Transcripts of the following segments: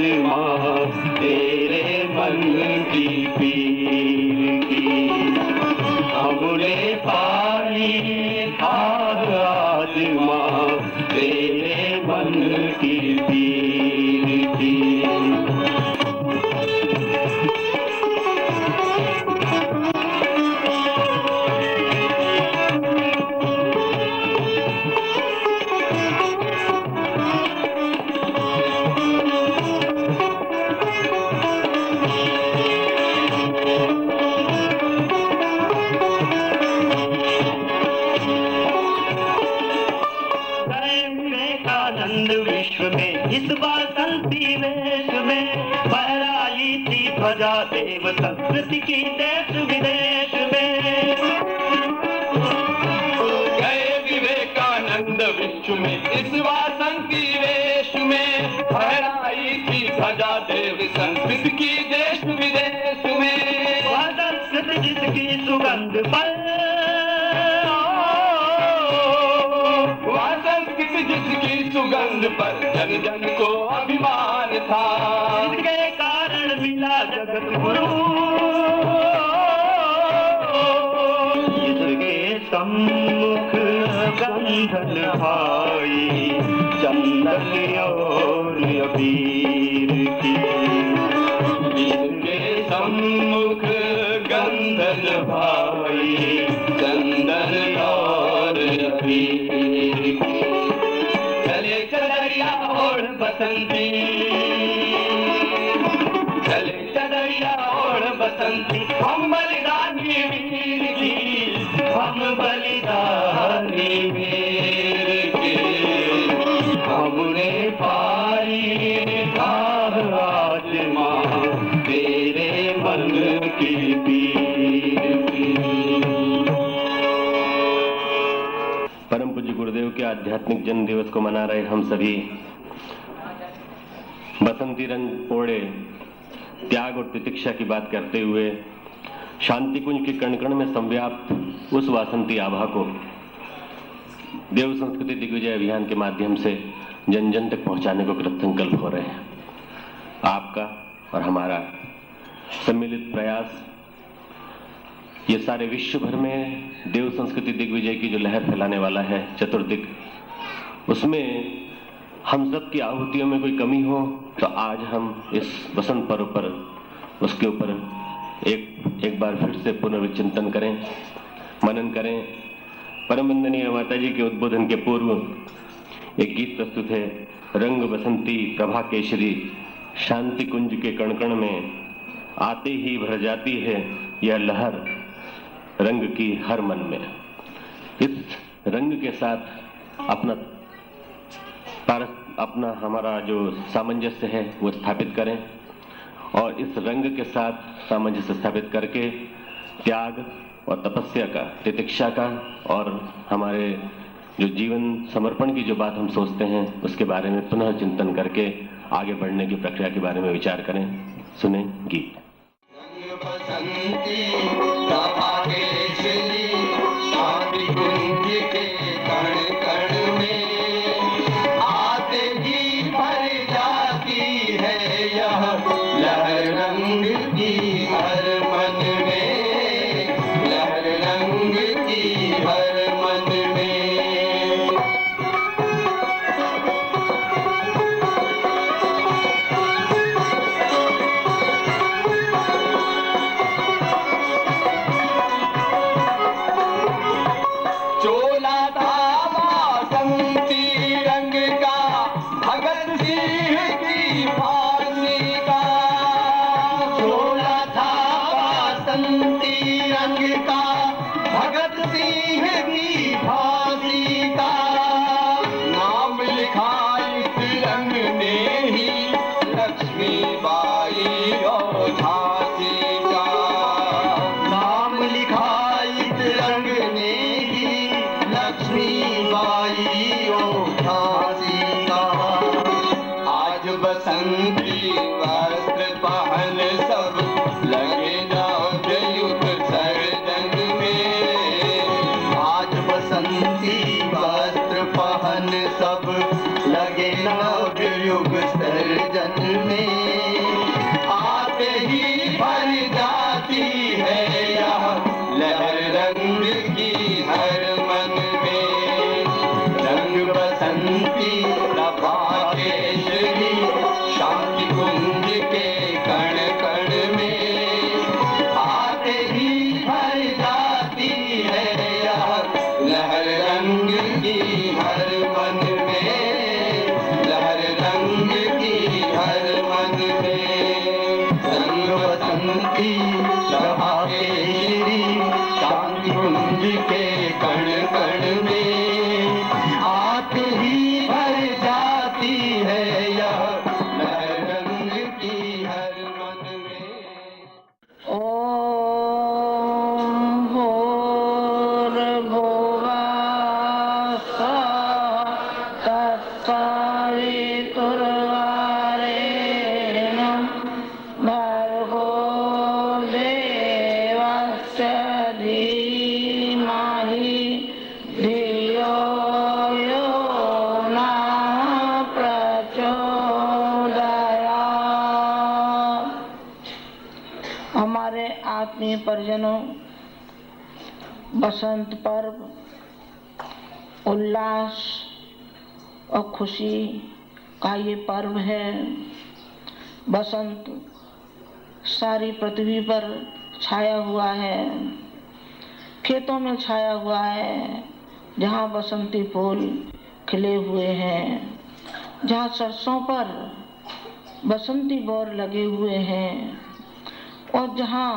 आजमा तेरे मन की पीर की। हमने पाई खाद आजमा तेरे मन की पीर की। विश्व में इस वासंती वेश में फहराई थी ध्वजा देव संस्कृति की देश विदेश में। गए विवेकानंद विश्व में इस वासंती वेश में फहराई थी ध्वजा देव संस्कृति की देश विदेश में। वह संस्कृति जिसकी सुगंध पर जिसकी सुगंध पर जन जन को अभिमान था, इसके कारण मिला जगत गुरु। इसके सम्मुख गंधन भाई चंदन और अबीर की। इसके सम्मुख गंधन भाई चंदन और अबीर की। चले चदरिया ओढ़ बसंती, चले चदरिया ओढ़ बसंती, हम बलिदानी वीर की, हम बलिदानी वीर के। हमने पाई खाद आजमा तेरे मन की पीर की। परम पूज्य गुरुदेव के आध्यात्मिक जन्म दिवस को मना रहे हम सभी बसंती रंग ओढ़े त्याग और तितिक्षा की बात करते हुए शांति कुंज के कण कण में संव्याप्त उस वासंती आभा को देव संस्कृति दिग्विजय अभियान के माध्यम से जन जन तक पहुंचाने को कृतसंकल्प हो रहे हैं। आपका और हमारा सम्मिलित प्रयास ये सारे विश्व भर में देव संस्कृति दिग्विजय की जो लहर फैलाने वाला है चतुर्दिक, उसमें हम सब की आहुतियों में कोई कमी हो तो आज हम इस वसंत पर्व पर उसके ऊपर एक बार फिर से पुनर्विचिंतन करें, मनन करें। परम वंदनीय माता जी के उद्बोधन के पूर्व एक गीत प्रस्तुत है, रंग बसंती प्रभा केशरी, शांति कुंज के कण कण में आते ही भर जाती है यह लहर रंग की हर मन में। इस रंग के साथ अपना हमारा जो सामंजस्य है वो स्थापित करें और इस रंग के साथ सामंजस्य स्थापित करके त्याग और तपस्या का, तितिक्षा का और हमारे जो जीवन समर्पण की जो बात हम सोचते हैं उसके बारे में पुनः चिंतन करके आगे बढ़ने की प्रक्रिया के बारे में विचार करें। सुने गीत। सब लगे नव युग सर्जन में। में, आते ही भर जाती है यह लहर रंग की हर मन में। रंग बसंती प्रभा केशरी शांति कुंज के कण कण में, आते ही भर जाती है यह लहर रंग की हर मन में, लहर रंग की हर मन में। रंग बसंती प्रभा केशरी शांति कुंज के कण कण में, आते ही भर जाती है यह लहर रंग की हर मन में। ओम भूर्भुवः तत्सवितुर्वरेण्यं भर्गो देवस्य धीमहि धियो यो नः प्रचोदयात्। हमारे आत्मीय परिजनों, बसंत पर्व उल्लास और खुशी का ये पर्व है। बसंत सारी पृथ्वी पर छाया हुआ है, खेतों में छाया हुआ है, जहाँ बसंती फूल खिले हुए हैं, जहाँ सरसों पर बसंती बौर लगे हुए हैं और जहाँ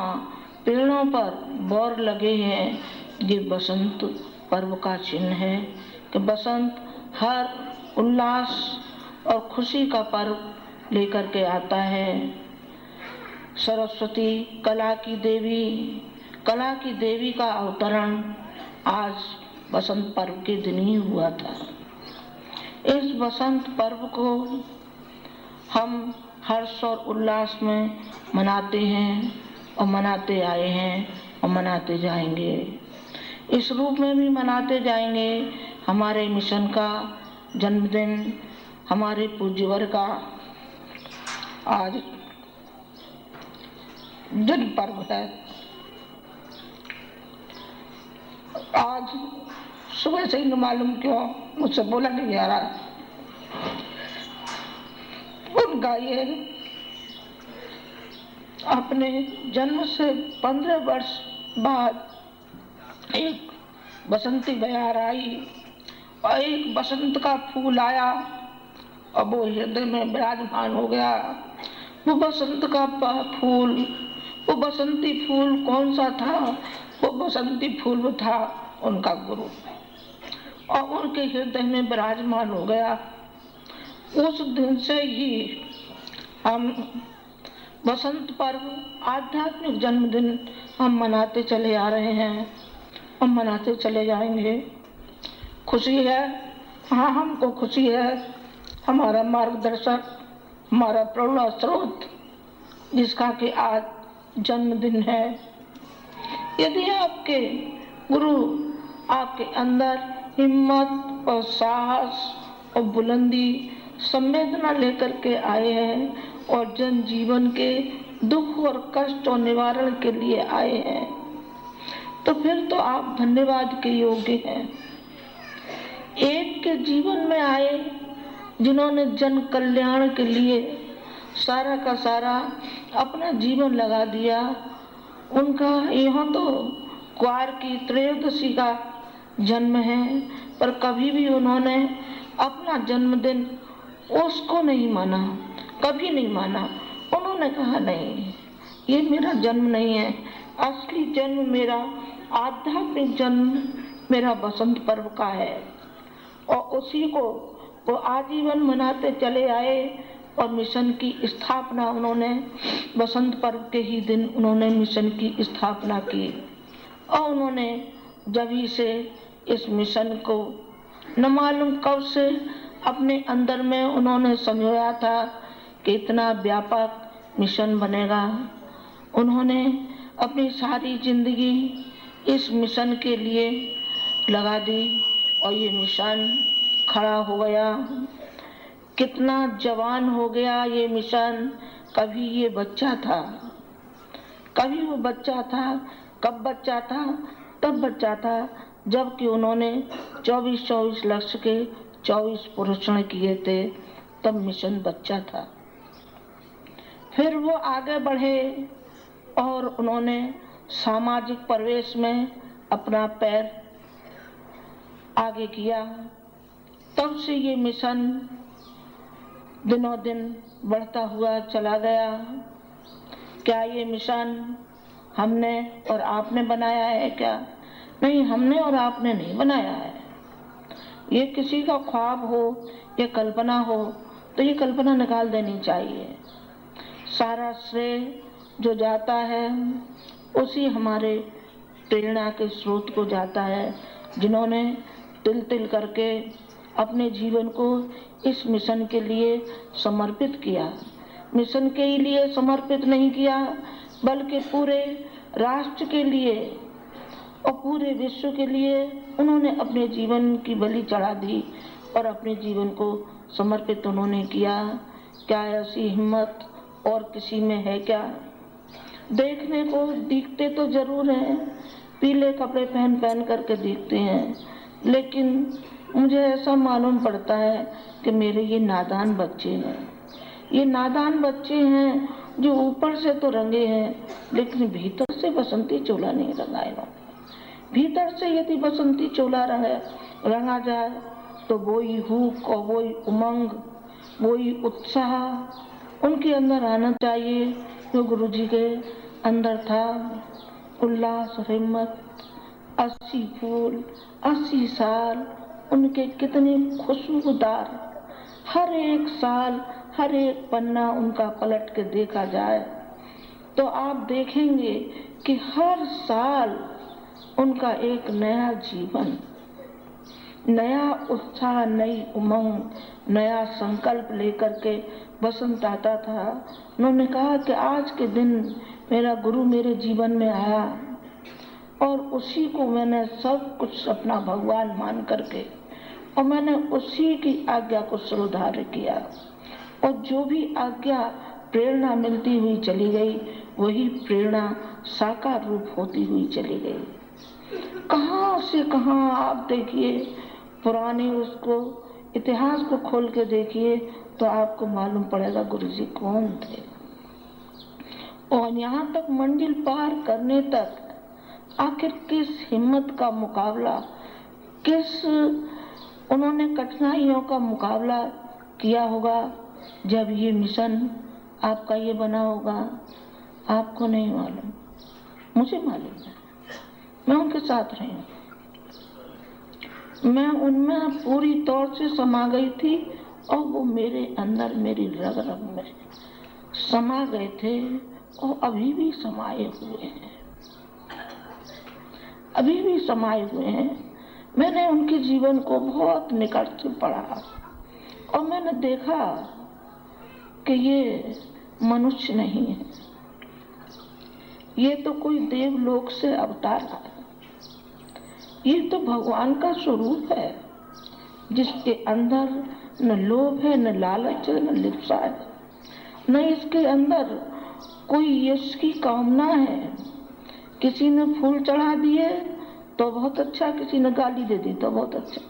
पेड़ों पर बौर लगे हैं। ये बसंत पर्व का चिन्ह है कि बसंत हर उल्लास और खुशी का पर्व लेकर के आता है। सरस्वती कला की देवी का अवतरण आज बसंत पर्व के दिन ही हुआ था। इस बसंत पर्व को हम हर्ष और उल्लास में मनाते हैं और मनाते आए हैं और मनाते जाएंगे। इस रूप में भी मनाते जाएंगे। हमारे मिशन का जन्मदिन, हमारे पूज्यवर का आज दिन पर्व है। आज सुबह से ही न मालूम क्यों मुझसे बोला नहीं जा रहा। उनका ये अपने जन्म से 15 वर्ष बाद एक बसंती बयार आई और एक बसंत का फूल आया और वो हृदय में विराजमान हो गया। वो बसंत का फूल, वो बसंती फूल कौन सा था? वो बसंती फूल था उनका गुरु और उनके हृदय में विराजमान हो गया। उस दिन से ही हम बसंत पर्व आध्यात्मिक जन्मदिन हम मनाते चले आ रहे हैं और मनाते चले जाएंगे। खुशी है, हाँ हमको खुशी है। हमारा मार्गदर्शक, हमारा प्रेरणा स्रोत जिसका कि आज जन्मदिन है, यदि आपके गुरु आपके अंदर हिम्मत और साहस और बुलंदी संवेदना लेकर के आए हैं और जन जीवन के दुख और कष्ट और निवारण के लिए आए हैं, तो फिर तो आप धन्यवाद के योग्य हैं। एक के जीवन में आए जिन्होंने जन कल्याण के लिए सारा का सारा अपना जीवन लगा दिया। उनका यहाँ तो क्वार की त्रयोदशी का जन्म है, पर कभी भी उन्होंने अपना जन्मदिन उसको नहीं माना, कभी नहीं माना। उन्होंने कहा नहीं, ये मेरा जन्म नहीं है, असली जन्म मेरा आध्यात्मिक जन्म मेरा बसंत पर्व का है। और उसी को वो आजीवन मनाते चले आए और मिशन की स्थापना उन्होंने बसंत पर्व के ही दिन उन्होंने मिशन की स्थापना की। और उन्होंने जब ही से इस मिशन को न मालूम कब से अपने अंदर में उन्होंने समझाया था कि इतना व्यापक मिशन बनेगा। उन्होंने अपनी सारी जिंदगी इस मिशन के लिए लगा दी और ये मिशन खड़ा हो गया। कितना जवान हो गया ये मिशन। कभी ये बच्चा था, कभी वो बच्चा था। कब बच्चा था? तब बच्चा था जबकि उन्होंने 24 लक्ष्य के 24 पोषण किए थे, तब मिशन बच्चा था। फिर वो आगे बढ़े और उन्होंने सामाजिक परिवेश में अपना पैर आगे किया। तब से ये मिशन दिनों दिन बढ़ता हुआ चला गया। क्या ये मिशन हमने और आपने बनाया है क्या? नहीं, हमने और आपने नहीं बनाया है। ये किसी का ख्वाब हो, ये कल्पना हो तो ये कल्पना निकाल देनी चाहिए। सारा श्रेय जो जाता है उसी हमारे प्रेरणा के स्रोत को जाता है, जिन्होंने तिल तिल करके अपने जीवन को इस मिशन के लिए समर्पित किया। मिशन के लिए समर्पित नहीं किया, बल्कि पूरे राष्ट्र के लिए और पूरे विश्व के लिए उन्होंने अपने जीवन की बलि चढ़ा दी और अपने जीवन को समर्पित उन्होंने किया। क्या ऐसी हिम्मत और किसी में है क्या? देखने को दिखते तो जरूर हैं, पीले कपड़े पहन करके दिखते हैं, लेकिन मुझे ऐसा मालूम पड़ता है कि मेरे ये नादान बच्चे हैं। ये नादान बच्चे हैं जो ऊपर से तो रंगे हैं, लेकिन भीतर से बसंती चोला नहीं रंगा इन्होंने। भीतर से यदि बसंती चोला रंगा जाए तो वही हुक और वही उमंग, वही उत्साह उनके अंदर आना चाहिए जो गुरुजी के अंदर था। उल्लास और हिम्मत। 80 फूल, 80 साल उनके कितने खुशबूदार। हर एक साल, हर एक पन्ना उनका पलट के देखा जाए तो आप देखेंगे कि हर साल उनका एक नया जीवन, नया उत्साह, नई उमंग, नया संकल्प लेकर के बसंत आता था। उन्होंने कहा कि आज के दिन मेरा गुरु मेरे जीवन में आया और उसी को मैंने सब कुछ अपना भगवान मान करके और मैंने उसी की आज्ञा को श्रद्धार्य किया और जो भी आज्ञा प्रेरणा मिलती हुई चली गई वही प्रेरणा साकार रूप होती हुई चली गई। कहाँ से कहाँ आप देखिए, पुराने उसको इतिहास को खोल के देखिए तो आपको मालूम पड़ेगा गुरुजी कौन थे। और यहाँ तक मंजिल पार करने तक आखिर किस हिम्मत का मुकाबला, किस उन्होंने कठिनाइयों का मुकाबला किया होगा जब ये मिशन आपका ये बना होगा। आपको नहीं मालूम, मुझे मालूम है। मैं उनके साथ रही हूँ, मैं उनमें पूरी तौर से समा गई थी और वो मेरे अंदर, मेरी रग रग में समा गए थे और अभी भी समाये हुए हैं, अभी भी समाये हुए हैं। मैंने उनके जीवन को बहुत निकट से पढ़ा और मैंने देखा कि ये मनुष्य नहीं है, ये तो कोई देवलोक से अवतार है, ये तो भगवान का स्वरूप है जिसके अंदर न लोभ है, न लालच है, न लिप्सा है, न इसके अंदर कोई यश की कामना है। किसी ने फूल चढ़ा दिए तो बहुत अच्छा, किसी ने गाली दे दी तो बहुत अच्छा।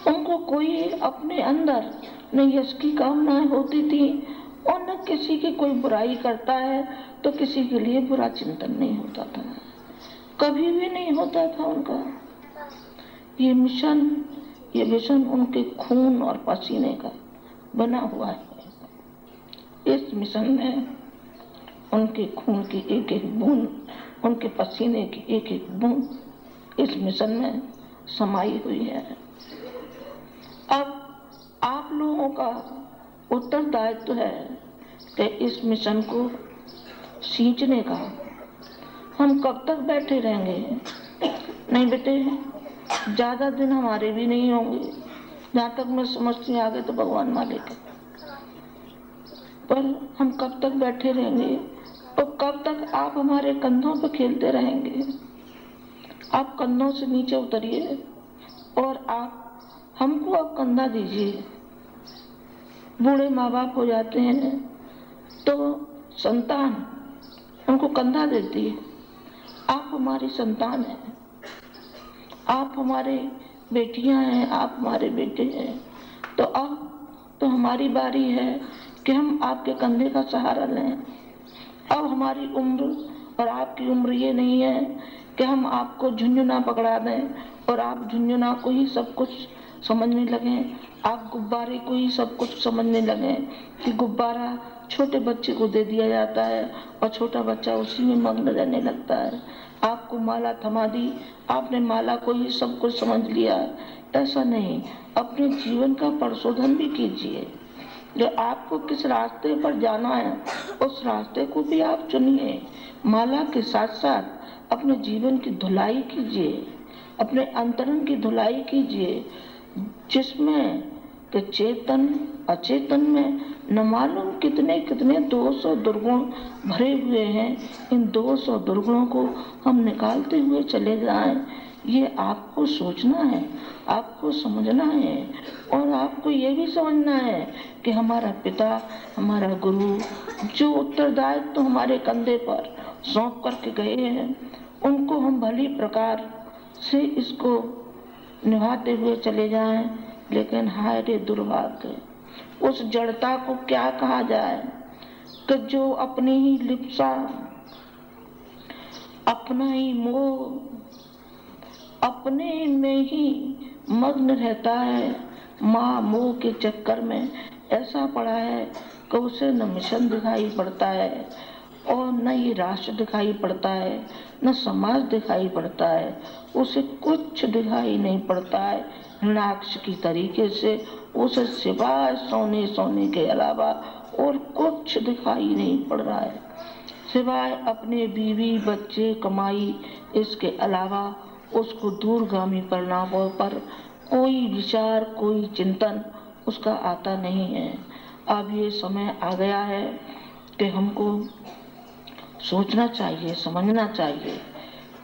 उनको कोई अपने अंदर न यश की कामनाएं होती थी और न किसी की कोई बुराई करता है तो किसी के लिए बुरा चिंतन नहीं होता था, कभी भी नहीं होता था उनका। ये मिशन, ये विजन उनके खून और पसीने का बना हुआ है। इस मिशन में उनके खून की एक एक बूंद, उनके पसीने की एक एक बूंद इस मिशन में समाई हुई है। अब आप लोगों का उत्तरदायित्व है कि इस मिशन को सींचने का। हम कब तक बैठे रहेंगे? नहीं बेटे, ज्यादा दिन हमारे भी नहीं होंगे। जहाँ तक मैं समझती हूँ आगे तो भगवान मालिक है, पर हम कब तक बैठे रहेंगे और कब तक आप हमारे कंधों पे खेलते रहेंगे? आप कंधों से नीचे उतरिए और आप हमको अब कंधा दीजिए बूढ़े माँ बाप हो जाते हैं तो संतान उनको कंधा देती है, आप हमारी संतान हैं, आप हमारे बेटियां हैं, आप हमारे बेटे हैं, तो अब तो हमारी बारी है कि हम आपके कंधे का सहारा लें। अब हमारी उम्र और आपकी उम्र ये नहीं है कि हम आपको झुंझुना पकड़ा दें और आप झुंझुना को ही सब कुछ समझने लगें, आप गुब्बारे को ही सब कुछ समझने लगें कि गुब्बारा छोटे बच्चे को दे दिया जाता है और छोटा बच्चा उसी में मग्न रहने लगता है। आपको माला थमा दी, आपने माला को ही सब कुछ समझ लिया। ऐसा नहीं, अपने जीवन का परिशोधन भी कीजिए। जो आपको किस रास्ते पर जाना है उस रास्ते को भी आप चुनिए। माला के साथ साथ अपने जीवन की धुलाई कीजिए, अपने अंतरंग की धुलाई कीजिए, जिसमें कि चेतन अचेतन में न मालूम कितने कितने दोष और दुर्गुण भरे हुए हैं। इन दोष और दुर्गुणों को हम निकालते हुए चले जाएं, ये आपको सोचना है, आपको समझना है और आपको ये भी समझना है कि हमारा पिता, हमारा गुरु जो उत्तरदायित्व तो हमारे कंधे पर सौंप करके गए हैं, उनको हम भली प्रकार से इसको निभाते हुए चले जाएं। लेकिन हाय रे दुर्भाग्य, उस जड़ता को क्या कहा जाए कि जो अपनी ही लिप्सा, अपना ही मोह, अपने में ही मग्न रहता है, माँ मोह के चक्कर में ऐसा पड़ा है कि उसे न मिशन दिखाई पड़ता है और न ये राष्ट्र दिखाई पड़ता है, न समाज दिखाई पड़ता है, उसे कुछ दिखाई नहीं पड़ता है। हृणाक्ष की तरीके से उसे सिवाय सोने सोने के अलावा और कुछ दिखाई नहीं पड़ रहा है, सिवाय अपने बीवी बच्चे कमाई, इसके अलावा उसको दूरगामी परिणामों पर कोई विचार, कोई चिंतन उसका आता नहीं है। अब ये समय आ गया है कि हमको सोचना चाहिए, समझना चाहिए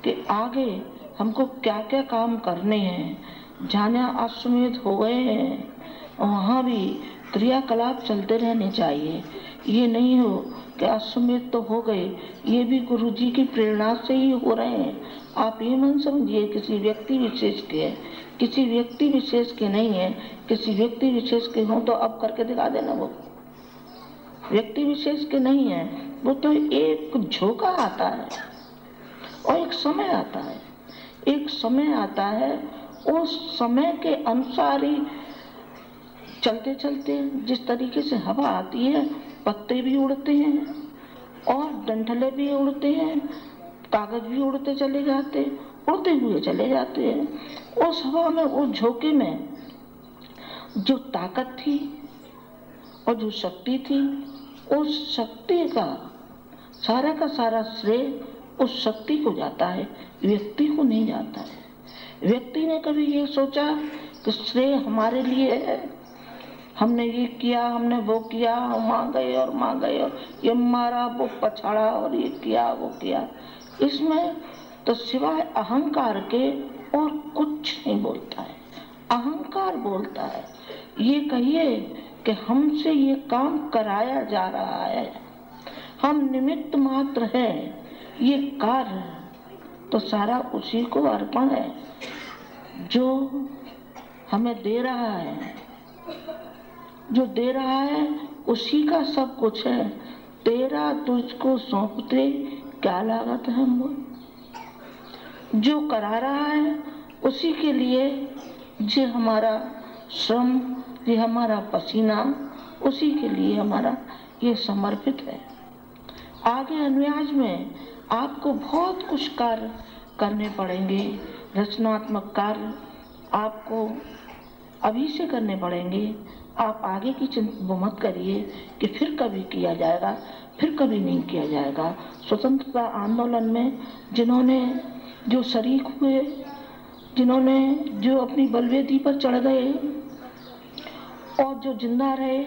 कि आगे हमको क्या क्या काम करने हैं। जाने अश्वमेध हो गए हैं, वहाँ भी क्रियाकलाप चलते रहने चाहिए। ये नहीं हो कि अश्वमेध तो हो गए, ये भी गुरु जी की प्रेरणा से ही हो रहे हैं। आप ये मन समझिए किसी व्यक्ति विशेष के है, किसी व्यक्ति विशेष के नहीं है। किसी व्यक्ति विशेष के हों तो अब करके दिखा देना, वो व्यक्ति विशेष के नहीं है। वो तो एक झोंका आता है और एक समय आता है, एक समय आता है, उस समय के अनुसार ही चलते चलते जिस तरीके से हवा आती है, पत्ते भी उड़ते हैं और डंठले भी उड़ते हैं, कागज भी उड़ते चले जाते, उड़ते हुए चले जाते हैं। उस हवा में, उस झोंके में जो ताकत थी और जो शक्ति थी, उस शक्ति का सारा श्रेय उस शक्ति को जाता है, व्यक्ति को नहीं जाता है। व्यक्ति ने कभी ये सोचा कि श्रेय हमारे लिए है, हमने ये किया, हमने वो किया, हम आ गए और ये मारा, वो पछाड़ा और ये किया वो किया। इसमें तो सिवाय अहंकार के और कुछ नहीं बोलता है। अहंकार बोलता है, ये कहिए कि हमसे ये काम कराया जा रहा है, हम निमित्त मात्र हैं, ये कार्य तो सारा उसी को अर्पण है जो हमें दे रहा है। जो दे रहा है उसी का सब कुछ है। तेरा तुझको सौंपते क्या लागत है मोल। जो करा रहा है उसी के लिए ये हमारा श्रम, ये हमारा पसीना, उसी के लिए हमारा ये समर्पित है। आगे अन्याज में आपको बहुत कुछ कार्य करने पड़ेंगे, रचनात्मक कार्य आपको अभी से करने पड़ेंगे। आप आगे की चिंता मत करिए कि फिर कभी किया जाएगा, फिर कभी नहीं किया जाएगा। स्वतंत्रता आंदोलन में जिन्होंने जो शरीक हुए, जिन्होंने जो अपनी बलवेदी पर चढ़ गए और जो जिंदा रहे,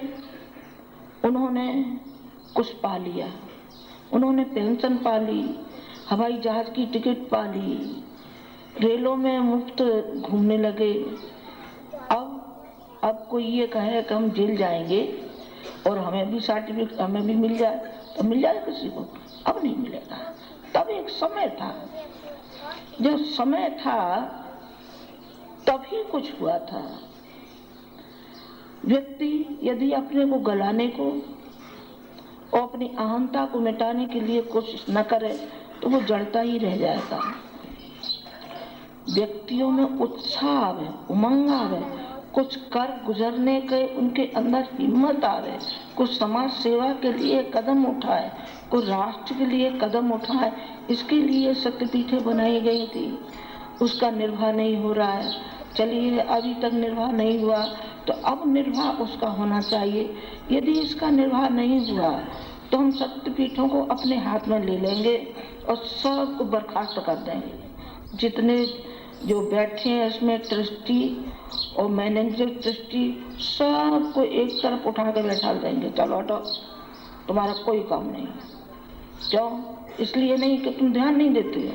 उन्होंने कुछ पा लिया। उन्होंने पेंशन पा ली, हवाई जहाज की टिकट पा ली, रेलों में मुफ्त घूमने लगे। अब कोई ये कहे कि हम जेल जाएंगे और हमें भी सर्टिफिकेट हमें भी मिल जाए तो मिल जाए किसी को, अब नहीं मिलेगा। तब एक समय था, जब समय था तभी कुछ हुआ था। व्यक्ति यदि अपने को गलाने को और अपनी अहंता को मिटाने के लिए कोशिश न करे तो वो जड़ता ही रह जाएगा। व्यक्तियों में उत्साह आवे, उमंग आवे, कुछ कर गुजरने के उनके अंदर हिम्मत आवे, कुछ समाज सेवा के लिए कदम उठाए, कुछ राष्ट्र के लिए कदम उठाए, इसके लिए शक्तिपीठें बनाई गई थी। उसका निर्वाह नहीं हो रहा है, चलिए अभी तक निर्वाह नहीं हुआ तो अब निर्वाह उसका होना चाहिए। यदि इसका निर्वाह नहीं हुआ तो हम शक्तिपीठों को अपने हाथ में ले लेंगे और सबको बर्खास्त कर देंगे। जितने जो बैठे हैं इसमें ट्रस्टी और मैनेजर ट्रस्टी सबको एक तरफ उठा के बैठा देंगे, चलो हटो तुम्हारा कोई काम नहीं। क्यों? इसलिए नहीं कि तुम ध्यान नहीं देते हो,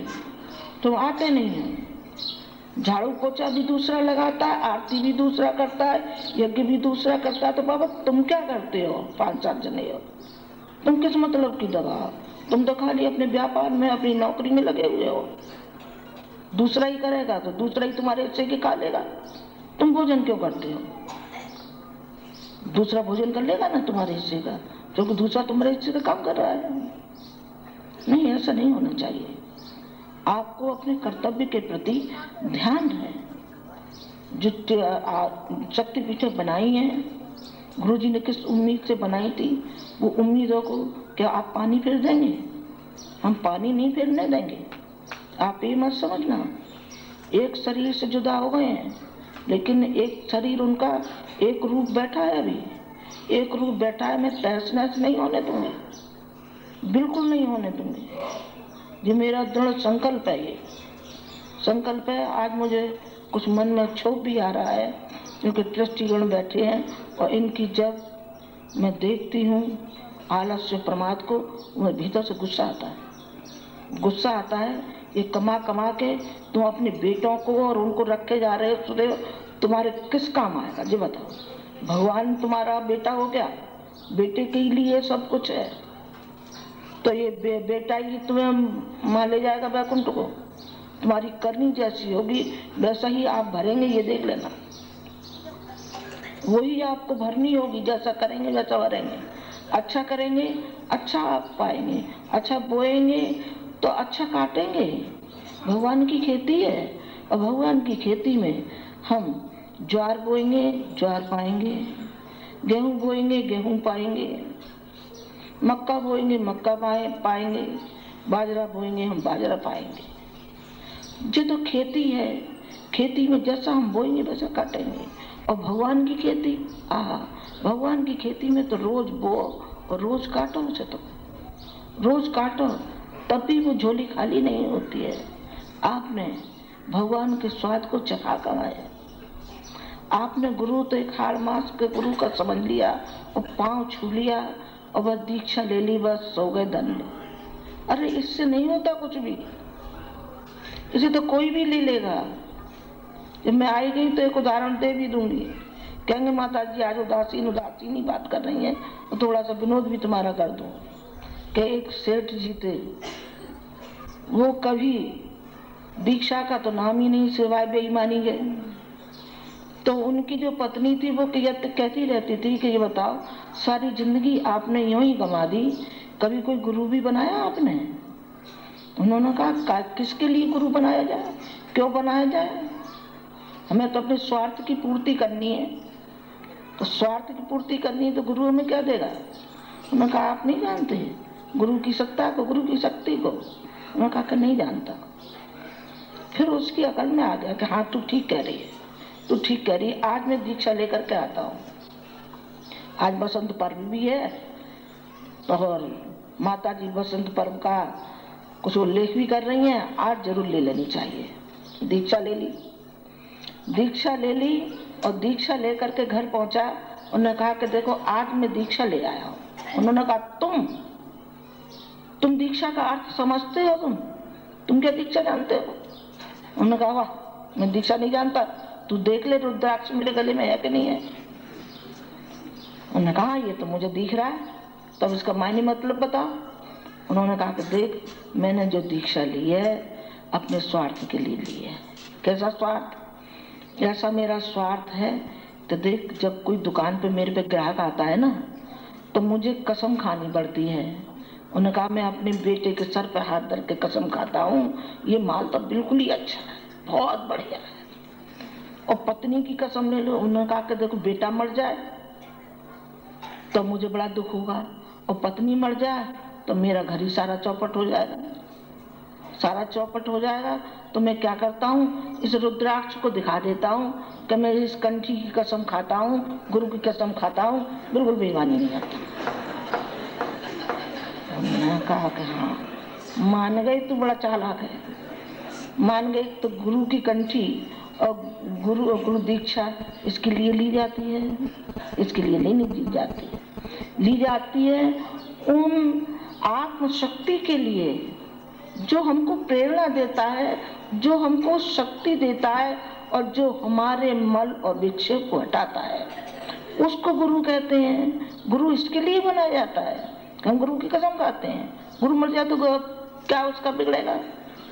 तुम आते नहीं हो। झाड़ू पोछा भी दूसरा लगाता है, आरती भी दूसरा करता है, यज्ञ भी दूसरा करता है, तो बाबा तुम क्या करते हो? 5-7 जने हो, तुम किस मतलब की दवा? तुम तो खाली अपने व्यापार में अपनी नौकरी में लगे हुए हो। दूसरा ही करेगा तो दूसरा ही तुम्हारे हिस्से के खा लेगा। तुम भोजन क्यों करते हो? दूसरा भोजन कर लेगा ना तुम्हारे हिस्से का, क्योंकि दूसरा तुम्हारे हिस्से का काम कर रहा है। नहीं, ऐसा नहीं होना चाहिए। आपको अपने कर्तव्य के प्रति ध्यान है। जो शक्तिपीठें बनाई हैं, गुरुजी ने किस उम्मीद से बनाई थी, वो उम्मीदों को क्या आप पानी फेर देंगे? हम पानी नहीं फेरने देंगे। आप ये मत समझना एक शरीर से जुदा हो गए हैं, लेकिन एक शरीर उनका एक रूप बैठा है, अभी एक रूप बैठा है। मैं तहस नहस नहीं होने दूंगी, बिल्कुल नहीं होने दूंगी। ये मेरा दृढ़ संकल्प है, ये संकल्प है। आज मुझे कुछ मन में क्षोभ भी आ रहा है, क्योंकि ट्रस्टीगण बैठे हैं और इनकी जब मैं देखती हूँ आलस्य प्रमाद को, मुझे भीतर से गुस्सा आता है। गुस्सा आता है, ये कमा कमा के तुम अपने बेटों को और उनको रखे जा रहे हो, तुम्हारे किस काम आएगा जी बताओ? भगवान तुम्हारा बेटा हो गया, बेटे के लिए सब कुछ है, तो ये बेटा ही तुम्हें मान ले जाएगा वैकुंठ को। तुम्हारी करनी जैसी होगी वैसा ही आप भरेंगे, ये देख लेना। वही आपको भरनी होगी, जैसा करेंगे वैसा भरेंगे। अच्छा करेंगे अच्छा आप पाएंगे, अच्छा बोएंगे तो अच्छा काटेंगे। भगवान की खेती है, और भगवान की खेती में हम ज्वार बोएंगे ज्वार पाएंगे, गेहूं बोएंगे गेहूं पाएंगे, मक्का बोएंगे मक्का पाएंगे, बाजरा बोएंगे हम बाजरा पाएंगे। ये तो खेती है, खेती में जैसा हम बोएंगे वैसा काटेंगे। और भगवान की खेती, भगवान की खेती में तो रोज बो और रोज काटो उसे, तो रोज काटो, तब भी वो झोली खाली नहीं होती है। आपने भगवान के स्वाद को चखा कमाया, आपने गुरु तो एक हाड़ मास के गुरु का समझ लिया और पांव छू लिया और बस दीक्षा ले ली, बस हो गए धन्य। अरे इससे नहीं होता कुछ भी, इसे तो कोई भी ले लेगा। जब मैं आई गई तो एक उदाहरण दे भी दूंगी, कहेंगे माता जी आज उदासीन ही बात कर रही हैं, तो थोड़ा सा विनोद भी तुम्हारा कर दूं कि एक सेठ जी थे, वो कभी दीक्षा का तो नाम ही नहीं सिवाय बेईमानी के। तो उनकी जो पत्नी थी वो कहती रहती थी कि ये बताओ सारी जिंदगी आपने यूं ही गंवा दी, कभी कोई गुरु भी बनाया आपने? उन्होंने कहा किसके लिए गुरु बनाया जाए, क्यों बनाया जाए? हमें तो अपने स्वार्थ की पूर्ति करनी है, तो स्वार्थ की पूर्ति करनी है तो गुरु हमें क्या देगा? उन्होंने कहा आप नहीं जानते गुरु की सत्ता को, गुरु की शक्ति को? उन्होंने कहा कि नहीं जानता। फिर उसकी अकल में आ गया कि हाँ तू ठीक कह रही है, तू ठीक कह रही है। आज मैं दीक्षा लेकर के आता हूँ, आज बसंत पर्व भी है और माता जी बसंत पर्व का कुछ उल्लेख भी कर रही हैं, आज जरूर ले लेनी चाहिए। दीक्षा ले ली, दीक्षा ले ली और दीक्षा लेकर के घर पहुंचा। उन्होंने कहा कि देखो आज मैं दीक्षा ले आया हूँ। उन्होंने कहा तुम दीक्षा का अर्थ समझते हो? तुम क्या दीक्षा जानते हो? उन्होंने कहा वाह मैं दीक्षा नहीं जानता, तू देख ले रुद्राक्ष मेरे गले में है कि नहीं है। उन्होंने कहा ये तो मुझे दिख रहा है, तब इसका मायने मतलब बताओ। उन्होंने कहा कि देख, मैंने जो दीक्षा ली है अपने स्वार्थ के लिए ली है। कैसा स्वार्थ? जैसा मेरा स्वार्थ है तो देख, जब कोई दुकान पे मेरे पे ग्राहक आता है ना तो मुझे कसम खानी पड़ती है। उन्होंने कहा मैं अपने बेटे के सर पे हाथ धर के कसम खाता हूँ, ये माल तो बिल्कुल ही अच्छा है, बहुत बढ़िया है। और पत्नी की कसम ले लो, उन्होंने कहा कि देखो बेटा मर जाए तो मुझे बड़ा दुख होगा, और पत्नी मर जाए तो मेरा घर ही सारा चौपट हो जाएगा, सारा चौपट हो जाएगा। तो मैं क्या करता हूँ, इस रुद्राक्ष को दिखा देता हूँ कि मैं इस कंठी की कसम खाता हूँ, गुरु की कसम खाता हूँ, बिल्कुल बेईमानी नहीं करता। मैंने कहा कि हाँ, मान गए, तू बड़ा चालाक है, मान गए। तो गुरु की कंठी और गुरु दीक्षा इसके लिए ली जाती है, इसके लिए नहीं ली जाती है, ली जाती है उन आत्मशक्ति के लिए जो हमको प्रेरणा देता है, जो हमको शक्ति देता है और जो हमारे मल और विक्षेप को हटाता है, उसको गुरु कहते हैं। गुरु इसके लिए बनाया जाता है। हम गुरु की कसम खाते हैं, गुरु मर जाए तो क्या उसका बिगड़ेगा?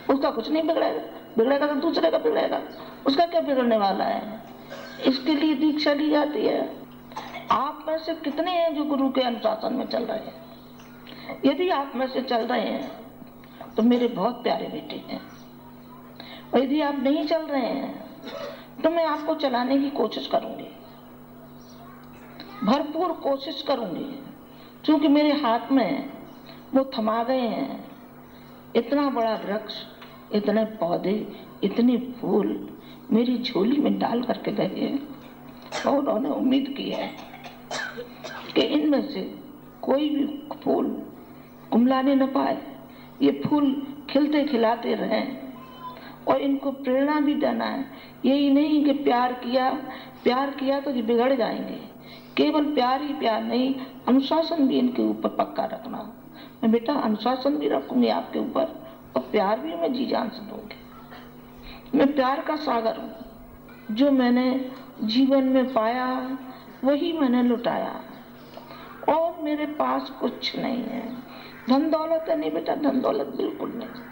उसका कुछ नहीं बिगड़ेगा, बिगड़ेगा तो दूसरे का बिगड़ेगा, उसका क्या बिगड़ने वाला है? इसके लिए दीक्षा ली जाती है। आप में से कितने हैं जो गुरु के अनुशासन में चल रहे हैं? यदि आप में से चल रहे हैं तो मेरे बहुत प्यारे बेटे हैं, और यदि आप नहीं चल रहे हैं तो मैं आपको चलाने की कोशिश करूंगी, भरपूर कोशिश करूंगी, क्योंकि मेरे हाथ में वो थमा गए हैं। इतना बड़ा वृक्ष, इतने पौधे, इतने फूल मेरी झोली में डाल करके गए हैं, और उन्होंने उम्मीद की है कि इनमें से कोई भी फूल कुम्हलाने न पाए, ये फूल खिलते खिलाते रहें, और इनको प्रेरणा भी देना है। यही नहीं कि प्यार किया तो ये बिगड़ जाएंगे, केवल प्यार ही प्यार नहीं, अनुशासन भी इनके ऊपर पक्का रखना। मैं बेटा अनुशासन भी रखूंगी आपके ऊपर, और प्यार भी मैं जी जान से दूंगी। मैं प्यार का सागर हूँ, जो मैंने जीवन में पाया वही मैंने लुटाया, और मेरे पास कुछ नहीं है। धन दौलत है नहीं बेटा, धन दौलत बिल्कुल नहीं।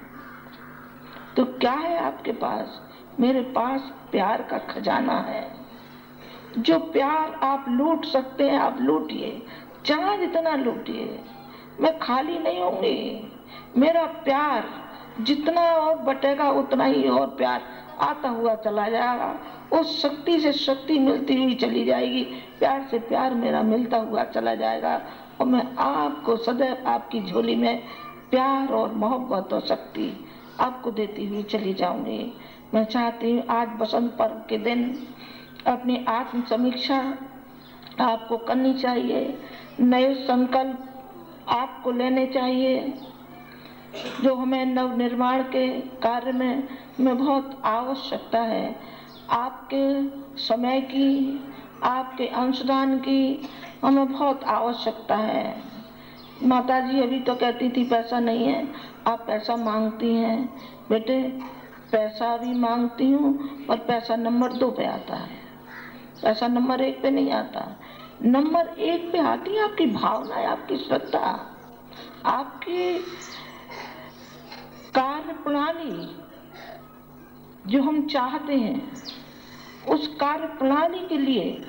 तो क्या है आपके पास? मेरे पास प्यार का खजाना है। जो प्यार आप लूट सकते हैं आप लूटिए, चाहे जितना लूटिए, मैं खाली नहीं होंगी। मेरा प्यार जितना और बटेगा उतना ही और प्यार आता हुआ चला जाएगा। उस शक्ति से शक्ति मिलती हुई चली जाएगी, प्यार से प्यार मेरा मिलता हुआ चला जाएगा, और मैं आपको सदैव आपकी झोली में प्यार और मोहब्बत और शक्ति आपको देती हुई चली जाऊंगी। मैं चाहती हूँ आज बसंत पर्व के दिन अपनी आत्म समीक्षा आपको करनी चाहिए, नए संकल्प आपको लेने चाहिए, जो हमें नव निर्माण के कार्य में बहुत आवश्यकता है। आपके समय की, आपके अंशदान की हमें बहुत आवश्यकता है। माता जी अभी तो कहती थी पैसा नहीं है, आप पैसा मांगती हैं। बेटे पैसा भी मांगती हूँ, पर पैसा नंबर 2 पे आता है, पैसा नंबर 1 पे नहीं आता। नंबर 1 पे आती है आपकी भावना, आपकी श्रद्धा, आपकी कार्य प्रणाली जो हम चाहते हैं। उस कार्य प्रणाली के लिए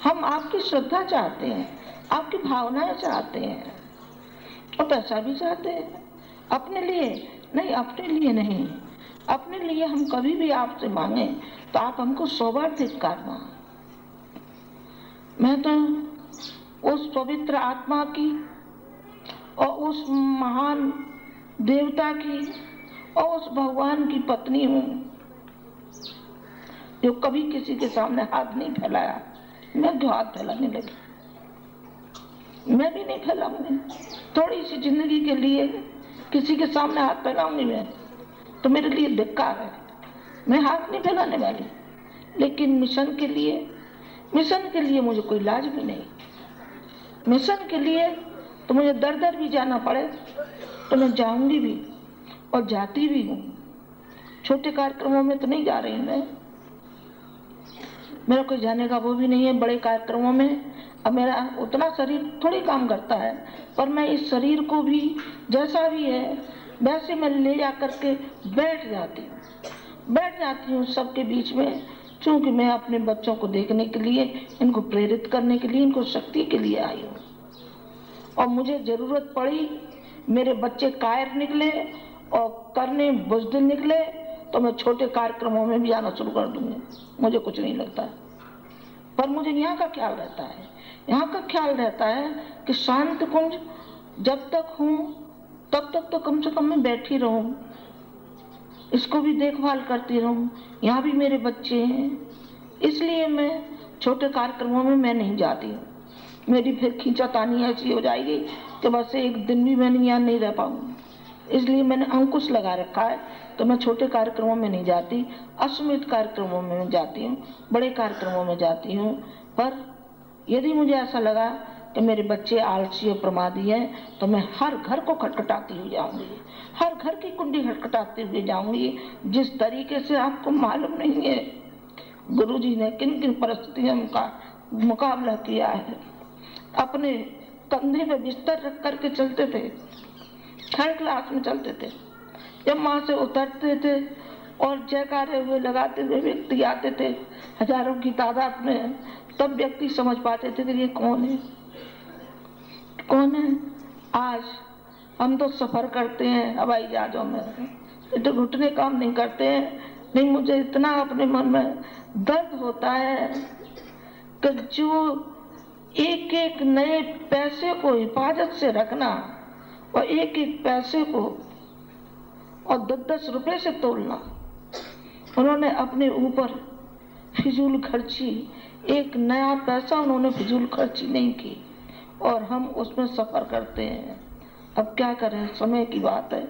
हम आपकी श्रद्धा चाहते हैं, आपकी भावनाएं चाहते हैं, और पैसा भी चाहते हैं। अपने लिए नहीं, अपने लिए नहीं, अपने लिए हम कभी भी आपसे मांगे तो आप हमको 100 बार धिक्कारना। मैं तो उस पवित्र आत्मा की और उस महान देवता की और उस भगवान की पत्नी हूँ जो कभी किसी के सामने हाथ नहीं फैलाया। मैं क्यों हाथ फैलाने लगी? मैं भी नहीं फैलाऊंगी। थोड़ी सी जिंदगी के लिए किसी के सामने हाथ फैलाऊंगी मैं तो मेरे लिए धिक्कार है। मैं हाथ नहीं फैलाने वाली, लेकिन मिशन के लिए मुझे कोई लाज भी नहीं। मिशन के लिए तो मुझे दर दर भी जाना पड़े तो मैं जाऊंगी भी, और जाती भी हूँ। छोटे कार्यक्रमों में तो नहीं जा रही मैं, मेरा कोई जाने का वो भी नहीं है बड़े कार्यक्रमों में। अब मेरा उतना शरीर थोड़ी काम करता है, पर मैं इस शरीर को भी जैसा भी है वैसे मैं ले जा करके बैठ जाती हूँ सबके बीच में, क्योंकि मैं अपने बच्चों को देखने के लिए, इनको प्रेरित करने के लिए, इनको शक्ति के लिए आई हूँ। और मुझे जरूरत पड़ी, मेरे बच्चे कायर निकले और करने बुज़दिल निकले, तो मैं छोटे कार्यक्रमों में भी आना शुरू कर दूंगी, मुझे कुछ नहीं लगता। पर मुझे यहाँ का ख्याल रहता है कि शांति कुंज जब तक हूँ तब तक तो कम से कम मैं बैठी रहूं, इसको भी देखभाल करती रहूं। यहाँ भी मेरे बच्चे हैं, इसलिए मैं छोटे कार्यक्रमों में मैं नहीं जाती हूँ। मेरी फिर खींचातानी ऐसी हो जाएगी कि बस एक दिन भी मैं यहाँ नहीं रह पाऊंगी। इसलिए मैंने अंकुश लगा रखा है, तो मैं छोटे कार्यक्रमों में नहीं जाती, असीमित कार्यक्रमों में जाती हूँ, बड़े कार्यक्रमों में जाती हूँ। पर यदि मुझे ऐसा लगा कि मेरे बच्चे आलसी और प्रमादी हैं, तो मैं हर घर को खटखटाती हुई जाऊंगी, हर घर की कुंडी खटखटाती हुई जाऊंगी। जिस तरीके से आपको मालूम नहीं है गुरुजी ने किन किन परिस्थितियों का मुकाबला किया है। अपने कंधे पे बिस्तर रख करके चलते थे, 3rd क्लास में चलते थे। जब वहां से उतरते थे और जयकारे हुए लगाते हुए व्यक्ति आते थे हजारों की तादाद में, तब व्यक्ति समझ पाते थे कि ये कौन है। आज हम तो सफर करते हैं हवाई जहाजों में, ये तो घुटने काम नहीं करते हैं। नहीं, मुझे इतना अपने मन में दर्द होता है कि जो एक एक नए पैसे को हिफाजत से रखना और एक एक पैसे को और 10-10 रुपए से तोलना, उन्होंने अपने ऊपर फिजूल खर्ची, एक नया पैसा उन्होंने फिजूल खर्ची नहीं की, और हम उसमें सफर करते हैं। अब क्या करें, समय की बात है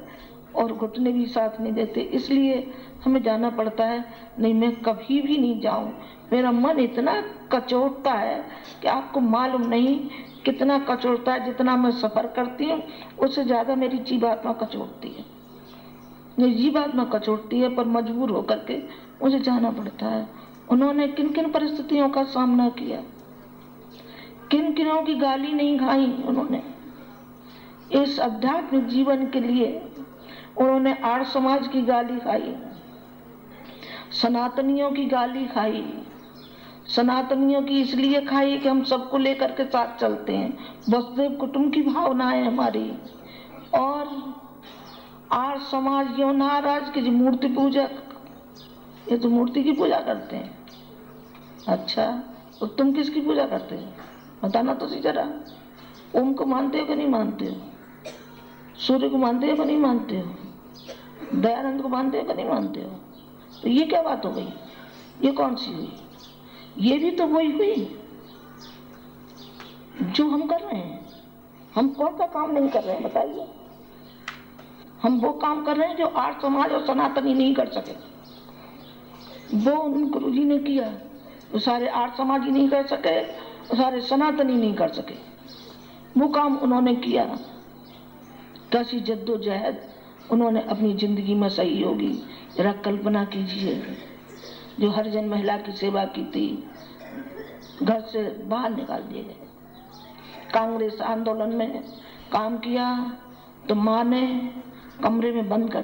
और घुटने भी साथ नहीं देते, इसलिए हमें जाना पड़ता है। नहीं, मैं कभी भी नहीं जाऊं, मेरा मन इतना कचोटता है कि आपको मालूम नहीं कितना कचोटता है। जितना मैं सफर करती हूँ उससे ज्यादा मेरी जीवात्मा कचोटती है, मेरी जीवात्मा कचोटती है, पर मजबूर होकर के मुझे जाना पड़ता है। उन्होंने किन किन परिस्थितियों का सामना किया, किन किनों की गाली नहीं खाई उन्होंने। इस आध्यात्मिक जीवन के लिए उन्होंने आर्य समाज की गाली खाई, सनातनियों की गाली खाई। सनातनियों की इसलिए खाई कि हम सबको लेकर के साथ चलते हैं, वसुदेव कुटुंब की भावना है हमारी। और आर्य समाज यो नाराज की मूर्ति पूजक, ये तो मूर्ति की पूजा करते हैं। अच्छा, तो तुम किसकी पूजा करते हो, बताना तो सही जरा। ओम को मानते हो कि नहीं मानते हो? सूर्य को मानते हो कि नहीं मानते हो? दयानंद को मानते हो कि नहीं मानते हो? तो ये क्या बात हो गई, ये कौन सी हुई? ये भी तो वही हुई जो हम कर रहे हैं। हम कौन सा काम नहीं कर रहे हैं बताइए? हम वो काम कर रहे हैं जो आर्य समाज और सनातनी नहीं कर सके। वो उन गुरुजी ने किया, वो सारे आर्य समाजी नहीं कर सके, वो सारे सनातनी नहीं कर सके। वो काम उन्होंने किया। कैसी जद्दोजहद उन्होंने अपनी जिंदगी में सही होगी, जरा कल्पना कीजिए। जो हरिजन महिला की सेवा की थी, घर से बाहर निकाल दिए गए। कांग्रेस आंदोलन में काम किया तो माँ ने कमरे में बंद कर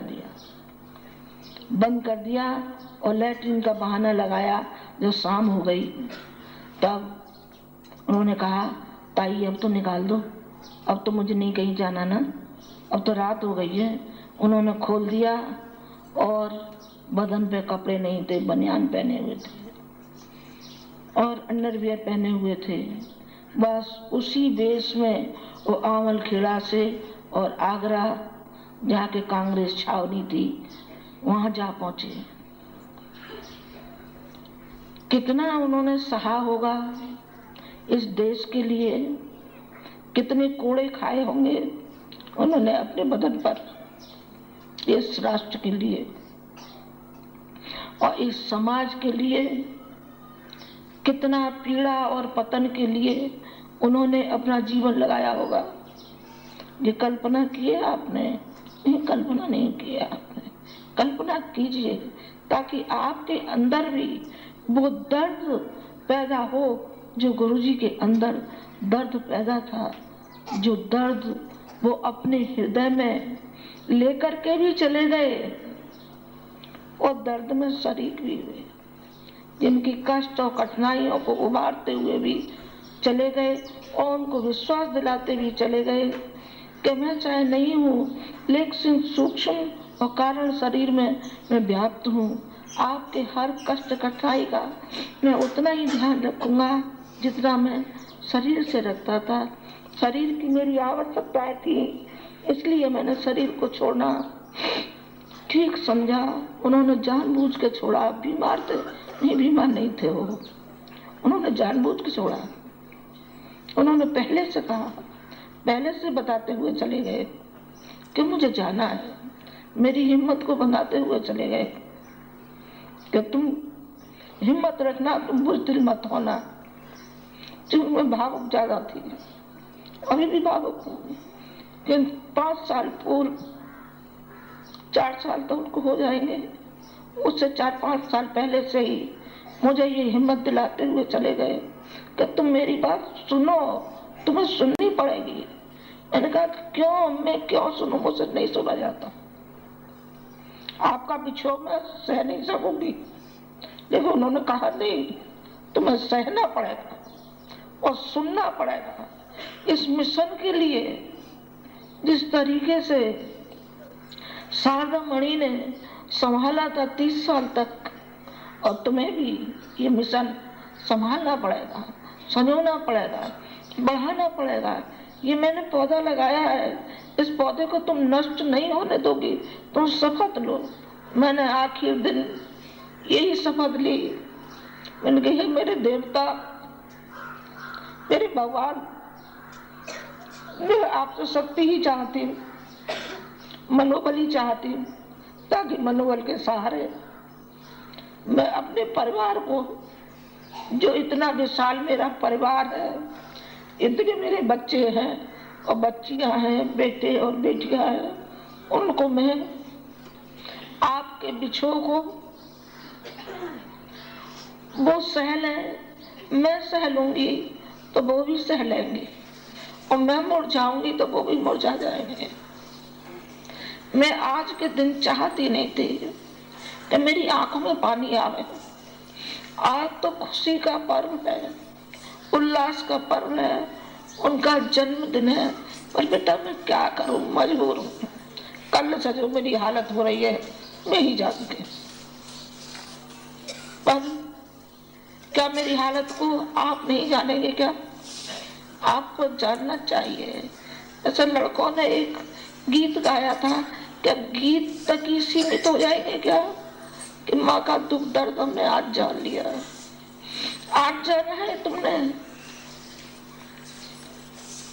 दिया और लैट्रिन का बहाना लगाया। जो शाम हो गई तब उन्होंने कहा, ताई अब तो निकाल दो, अब तो मुझे नहीं कहीं जाना ना, अब तो रात हो गई है। उन्होंने खोल दिया और बदन पे कपड़े नहीं थे, बनियान पहने हुए थे और अंडरवियर पहने हुए थे। बस उसी वेश में वो आंवल खेड़ा से और आगरा जहाँ के कांग्रेस छावनी थी वहां जा पहुंचे। कितना उन्होंने सहा होगा इस देश के लिए, कितने कोड़े खाए होंगे उन्होंने अपने बदन पर इस राष्ट्र के लिए और इस समाज के लिए। कितना पीड़ा और पतन के लिए उन्होंने अपना जीवन लगाया होगा। ये कल्पना की है आपने? नहीं, कल्पना नहीं की है आपने। कल्पना कीजिए ताकि आपके अंदर भी वो दर्द पैदा हो जो गुरुजी के अंदर दर्द पैदा था, जो दर्द वो अपने हृदय में लेकर के भी चले गए और दर्द में शरीक भी हुए, जिनकी कष्ट और कठिनाइयों को उबारते हुए भी चले गए और उनको विश्वास दिलाते भी चले गए कि मैं चाहे नहीं हूँ लेकिन सूक्ष्म और कारण शरीर में मैं व्याप्त हूँ। आपके हर कष्ट कठिनाई का मैं उतना ही ध्यान रखूंगा जितना मैं शरीर से रखता था। शरीर की मेरी आवश्यकताएं थी, इसलिए मैंने शरीर को छोड़ना ठीक समझा। उन्होंने जानबूझ के छोड़ा, बीमार थे नहीं, बीमार नहीं थे वो, उन्होंने जानबूझ के छोड़ा। उन्होंने पहले से कहा, पहले से बताते हुए चले गए कि मुझे जाना है। मेरी हिम्मत को भंगाते हुए चले गए कि तुम हिम्मत रखना, तुम बुज़दिल मत होना। क्योंकि मैं भावुक ज्यादा थी, अभी भी भावुक हूँ, कि 5 साल पूर्व 4 साल तो उनको हो जाएंगे, उससे 4-5 साल पहले से ही मुझे ये हिम्मत दिलाते हुए चले गए कि तुम मेरी बात सुनो, तुम्हें सुननी पड़ेगी। मैंने कहा क्यों, मैं क्यों सुनूं, मुझसे नहीं सुना जाता। आपका विक्षोभ मैं सह नहीं सकूंगी, लेकिन उन्होंने कहा नहीं, तुम्हें सहना पड़ेगा और सुनना पड़ेगा। इस मिशन के लिए जिस तरीके से शारदा मणि ने संभाला था 30 साल तक, और तुम्हें भी ये मिशन संभालना पड़ेगा, संजोना पड़ेगा, बढ़ाना पड़ेगा। ये मैंने पौधा लगाया है, इस पौधे को तुम नष्ट नहीं होने दोगी, तुम शपथ लो। मैंने आखिर दिन यही शपथ ली। मैंने कहा मेरे देवता, मेरे भगवान, मैं आपसे शक्ति ही चाहती हूँ, मनोबल ही चाहती हूँ, ताकि मनोबल के सहारे मैं अपने परिवार को, जो इतना विशाल मेरा परिवार है, इतने मेरे बच्चे हैं और बच्चियां हैं, बेटे और बेटियां हैं, उनको मैं आपके बिछोह को वो सह लें, मैं सह लूंगी तो वो भी सह लेंगे, और मैं मुरझाऊंगी तो वो भी मुरझा जाएंगे। मैं आज के दिन चाहती नहीं थी कि मेरी आंखों में पानी आवे। आज तो खुशी का पर्व है, उल्लास का पर्व है, उनका जन्मदिन है, पर बेटा मैं क्या करूं, मजबूर हूं। कल से जो मेरी हालत हो रही है मैं ही जानती, पर क्या मेरी हालत को आप नहीं जानेंगे क्या? आपको जानना चाहिए। ऐसे लड़कों ने एक गीत गाया था, क्या गीत तक ही सीमित हो जाएंगे क्या? कि माँ का दुख दर्द हमने आज जान लिया। आज जाना है तुमने,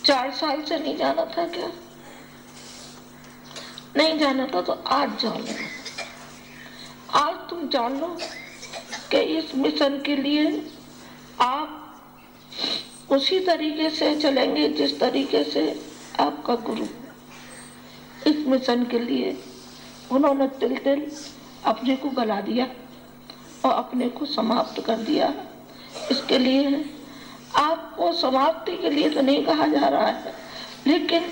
4 साल से नहीं जाना था क्या? नहीं जाना था तो आज जान लो। आज तुम जान लो कि इस मिशन के लिए आप उसी तरीके से चलेंगे जिस तरीके से आपका गुरु। इस मिशन के लिए उन्होंने तिल तिल अपने को गला दिया और अपने को समाप्त कर दिया। इसके लिए आपको समाप्ति के लिए तो नहीं कहा जा रहा है, लेकिन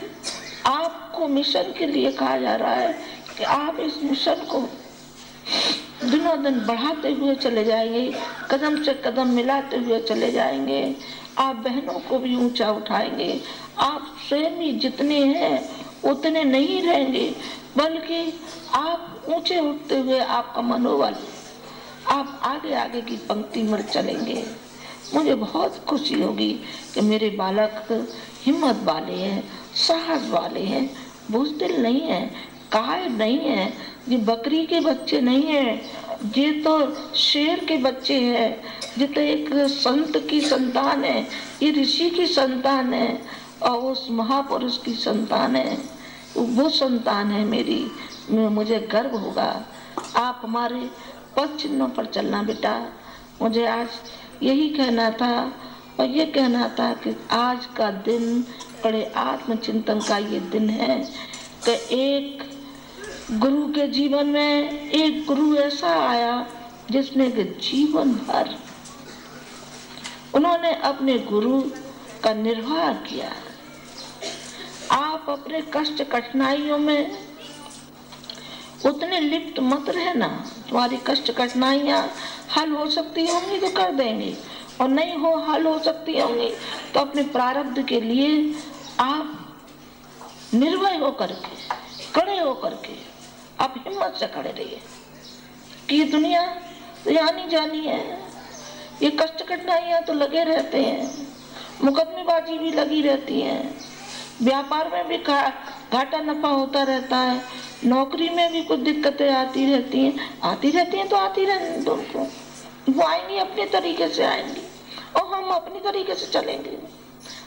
आपको मिशन के लिए कहा जा रहा है कि आप इस मिशन को दिनों दिन बढ़ाते हुए चले जाएंगे, कदम से कदम मिलाते हुए चले जाएंगे। आप बहनों को भी ऊंचा उठाएंगे। आप स्वयं ही जितने हैं उतने नहीं रहेंगे, बल्कि आप ऊंचे उठते हुए आपका मनोबल, आप आगे आगे की पंक्ति में चलेंगे। मुझे बहुत खुशी होगी कि मेरे बालक हिम्मत वाले हैं, साहस वाले हैं, बुज़दिल नहीं है, कायर नहीं है। ये बकरी के बच्चे नहीं है, ये तो शेर के बच्चे हैं। ये तो एक संत की संतान है, ये ऋषि की संतान है और उस महापुरुष की संतान है। वो संतान है मेरी, मुझे गर्व होगा। आप हमारे पद चिन्हों पर चलना बेटा। मुझे आज यही कहना था और ये कहना था कि आज का दिन बड़े आत्मचिंतन का ये दिन है कि एक गुरु के जीवन में एक गुरु ऐसा आया जिसने कि जीवन भर उन्होंने अपने गुरु का निर्वाह किया। आप अपने कष्ट कठिनाइयों में उतने लिप्त मत रहना। तुम्हारी कष्ट कठिनाइयां हल हो सकती होंगी तो कर देंगे, और नहीं हो हल हो सकती होंगी तो अपने प्रारब्ध के लिए आप निर्भय होकर के, कड़े होकर के आप हिम्मत से खड़े रहिए कि ये दुनिया तो आनी जानी है। ये कष्ट कठिनाइयां तो लगे रहते हैं, मुकदमेबाजी भी लगी रहती है, व्यापार में भी घाटा नफा होता रहता है, नौकरी में भी कुछ दिक्कतें आती रहती हैं तो आती रहने दो उनको। वो आएंगी, अपने तरीके से आएंगी और हम अपनी तरीके से चलेंगे।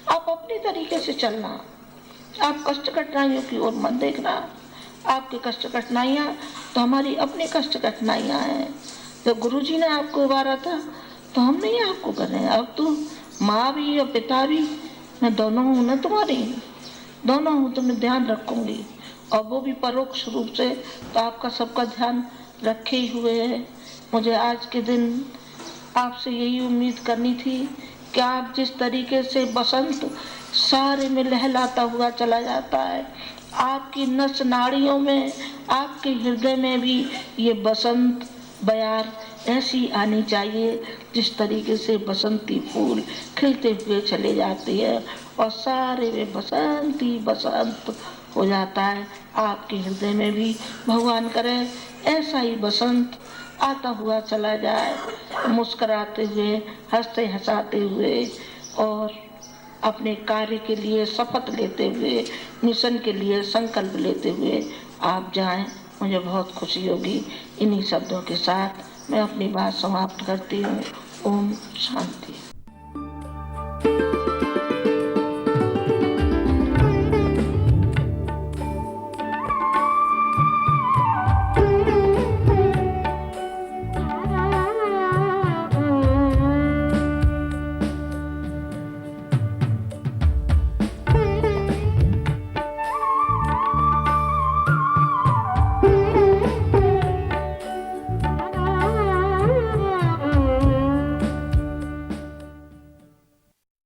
आप अपनी तरीके से चलना, आप कष्ट कठिनाइयों की ओर मत देखना। आपके कष्ट कठिनाइयां तो हमारी अपनी कष्ट कठिनाइयां हैं। जब गुरुजी ने आपको उबारा था तो हम नहीं आपको कर रहे हैं। अब तो माँ भी और पिता भी, मैं दोनों हूँ ना, तुम्हारी दोनों हूँ, तुम्हें ध्यान रखूंगी, और वो भी परोक्ष रूप से तो आपका सबका ध्यान रखे ही हुए है। मुझे आज के दिन आपसे यही उम्मीद करनी थी कि आप जिस तरीके से बसंत सारे में लहलाता हुआ चला जाता है, आपकी नस नाड़ियों में, आपके हृदय में भी ये बसंत बयार ऐसी आनी चाहिए जिस तरीके से बसंती फूल खिलते हुए चले जाते हैं और सारे में बसंती बसंत हो जाता है। आपके हृदय में भी भगवान करे ऐसा ही बसंत आता हुआ चला जाए, मुस्कुराते हुए, हंसते हंसाते हुए, और अपने कार्य के लिए शपथ लेते हुए, मिशन के लिए संकल्प लेते हुए आप जाएं। मुझे बहुत खुशी होगी। इन्हीं शब्दों के साथ मैं अपनी बात समाप्त करती हूँ। ओम शांति।